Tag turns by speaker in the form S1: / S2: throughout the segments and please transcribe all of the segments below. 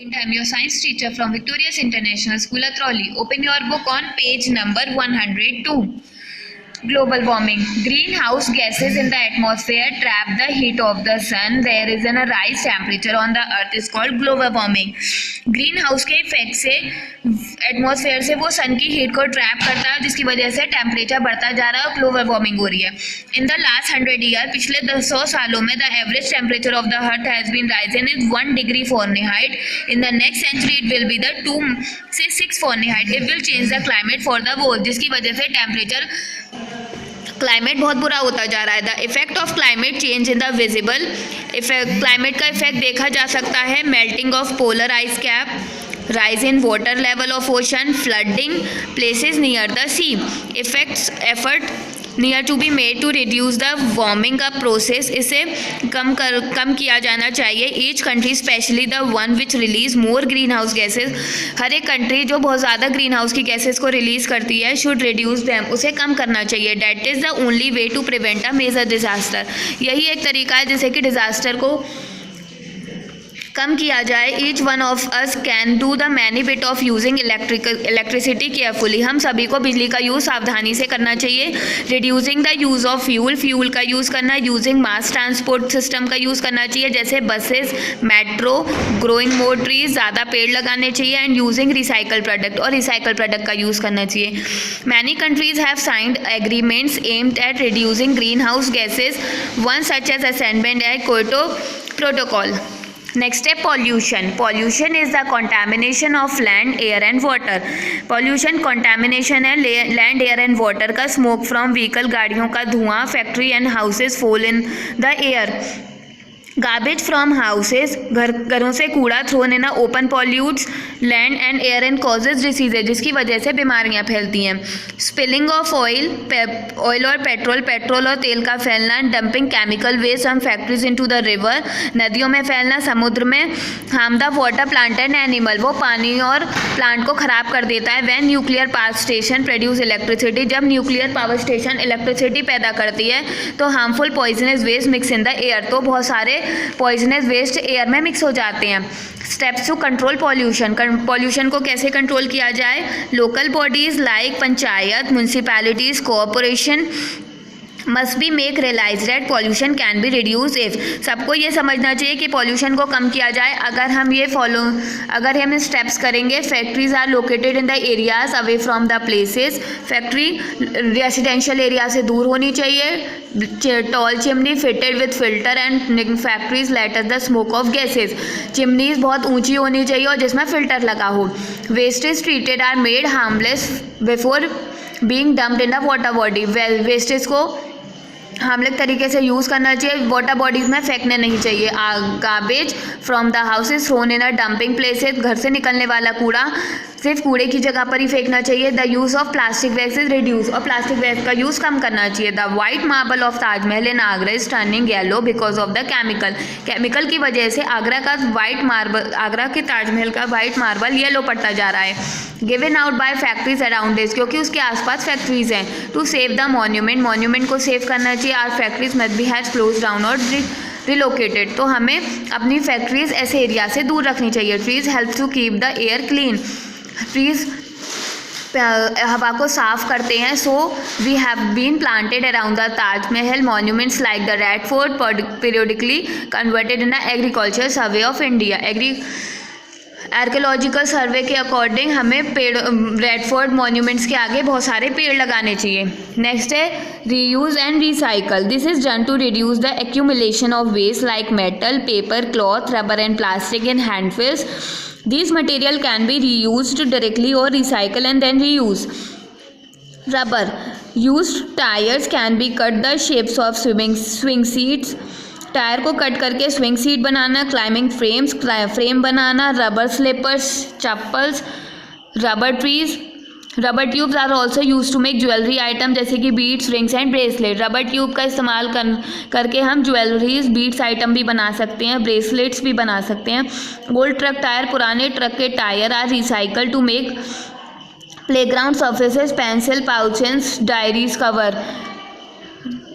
S1: I'm your science teacher from Victorious International School, Atroli. Open your book on page number 102. Global warming. Greenhouse gases in the atmosphere trap the heat of the sun. There is a rise temperature on the earth is called global warming. Green house के effect से atmosphere से वो सन की heat को trap करता है, जिसकी वजह से टेम्परेचर बढ़ता जा रहा है और ग्लोबल वार्मिंग हो रही है. इन द लास्ट 100 ईयर, पिछले 100 सालों में, the average temperature of the earth has been risen is 1 degree Fahrenheit. In the next century it will be the 2 से 6 Fahrenheit. It will change the climate for the world, जिसकी वजह से climate बहुत बुरा होता जा रहा है. The effect of climate change in the visible effect. Climate का इफेक्ट देखा जा सकता है. Melting of polar ice cap, rise in water level of ocean, flooding places near the sea. Effort near to be made to reduce the warming up process. इसे कम किया जाना चाहिए. Each country, especially the one which release more greenhouse gases, हर एक country जो बहुत ज़्यादा green house की gases को रिलीज़ करती है, should reduce them, उसे कम करना चाहिए. That is the only way to prevent a major disaster. यही एक तरीका है जिससे कि डिज़ास्टर को कम किया जाए. Each one of us can do the many bit of using electricity carefully. हम सभी को बिजली का यूज़ सावधानी से करना चाहिए. Reducing the use of fuel का यूज़ करना. यूजिंग मास ट्रांसपोर्ट सिस्टम का यूज़ करना चाहिए, जैसे buses, metro. Growing more trees, ज़्यादा पेड़ लगाने चाहिए. एंड यूजिंग रिसाइकल प्रोडक्ट, और रिसाइकल प्रोडक्ट का यूज़ करना चाहिए. Many countries have signed agreements aimed at reducing green house gases. One such as amendment at Kyoto protocol. Next है pollution. Pollution is the contamination of land, air and water. Pollution contamination है land, air and water का. Smoke from vehicle, गाड़ियों का धुआं. Factory and houses fall in the air. Garbage from houses, घरों से कूड़ा thrown in open pollutes land and air and causes diseases, जिसकी वजह से बीमारियां फैलती हैं. स्पिलिंग ऑफ ऑयल और पेट्रोल और तेल का फैलना. Dumping chemical waste from factories into the river, नदियों में फैलना, समुद्र में. Harm the water, plant and animal, वो पानी और प्लांट को खराब कर देता है. When nuclear power station produce electricity, जब न्यूक्लियर पावर स्टेशन इलेक्ट्रिसिटी पैदा करती है तो harmful poisonous waste mix in the air, तो बहुत सारे पॉइजनस वेस्ट एयर में मिक्स हो जाते हैं. Steps to control pollution. Pollution को कैसे कंट्रोल किया जाए? Local bodies like panchayat, municipalities, corporation must be make realise that pollution can be reduce if. सबको ये समझना चाहिए कि पॉल्यूशन को कम किया जाए अगर हम स्टेप्स करेंगे. Factories are located in the areas away from the places. Factory residential area से दूर होनी चाहिए. Tall chimney fitted with filter and factories let the smoke of gases. Chimneys बहुत ऊंची होनी चाहिए और जिसमें फिल्टर लगा हो. Wastage treated are made harmless before being dumped in the water body. Wastage को हार्मलेस तरीके से यूज़ करना चाहिए, वाटर बॉडीज़ में फेंकने नहीं चाहिए. Garbage from the houses thrown in a dumping places. घर से निकलने वाला कूड़ा सिर्फ कूड़े की जगह पर ही फेंकना चाहिए. The use of plastic bags is reduce, और प्लास्टिक बैग का यूज़ कम करना चाहिए. The white marble of Taj Mahal in Agra is turning yellow because of the chemical की वजह से आगरा के ताजमहल का वाइट मार्बल येलो पड़ता जा रहा है. Given out by factories around it, क्योंकि उसके आसपास फैक्ट्रीज हैं. टू सेव द मॉन्यूमेंट को सेव करना चाहिए. Are factories must be has close down और रिलोकेटेड, तो हमें अपनी फैक्ट्रीज ऐसे एरिया से दूर रखनी चाहिए. Trees help to keep the air clean. Trees हवा को साफ करते हैं. So we have been planted around the Taj Mahal. Monuments like the Red Fort periodically converted in the agriculture survey of India. Archaeological survey के अकॉर्डिंग हमें red fort monuments के आगे बहुत सारे पेड़ लगाने चाहिए. नेक्स्ट है reuse and recycle. This is done to reduce the accumulation of waste like metal, paper, cloth, rubber and plastic in landfills. These material can be reused directly or recycle and then reuse. Rubber. Used tires can be cut the shapes of swing seats. Tyre को cut करके swing seat बनाना. Climbing frame बनाना. Rubber slippers, chappals. Rubber trees. Rubber tubes are also use to make jewellery item, जैसे कि beads, rings and bracelet. Rubber tube का इस्तेमाल करके हम ज्वेलरीज, बीड्स आइटम भी बना सकते हैं, ब्रेसलेट्स भी बना सकते हैं. ओल्ड ट्रक टायर, पुराने ट्रक के tyre are recycle to make playground surfaces, pencil pouches, diaries cover.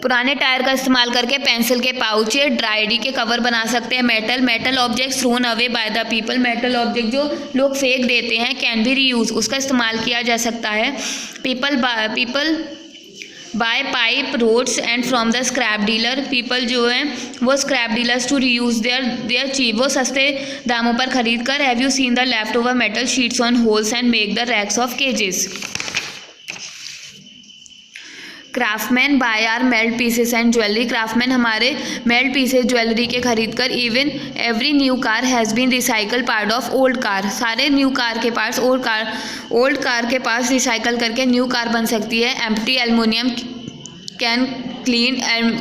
S1: पुराने टायर का इस्तेमाल करके पेंसिल के पाउच, ड्राइडी के कवर बना सकते हैं। Metal objects thrown away by the people, metal object जो लोग फेंक देते हैं, कैन बी रीयूज, उसका इस्तेमाल किया जा सकता है। People buy pipe rods and from the scrap dealer, people जो है वो scrap dealers to reuse their cheap, वो सस्ते दामों पर खरीद कर। Have you seen the left over metal sheets on holes and make the racks of cages. Craftsman buy or melt pieces and jewellery, craftsman हमारे मेल्ट पीसेस ज्वेलरी के खरीद कर। Even every new car has been recycle part of old car, सारे new car के parts old car के पास recycle करके new car बन सकती है। एम्प्टी एल्युमिनियम कैन क्लीन,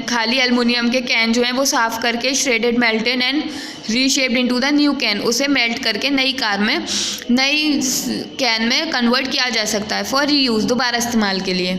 S1: खाली एल्युमिनियम के कैन जो हैं वो साफ़ करके shredded melted and reshaped into the new can, उसे मेल्ट करके नई कैन में कन्वर्ट किया जा सकता है फॉर रीयूज़, दोबारा इस्तेमाल के लिए।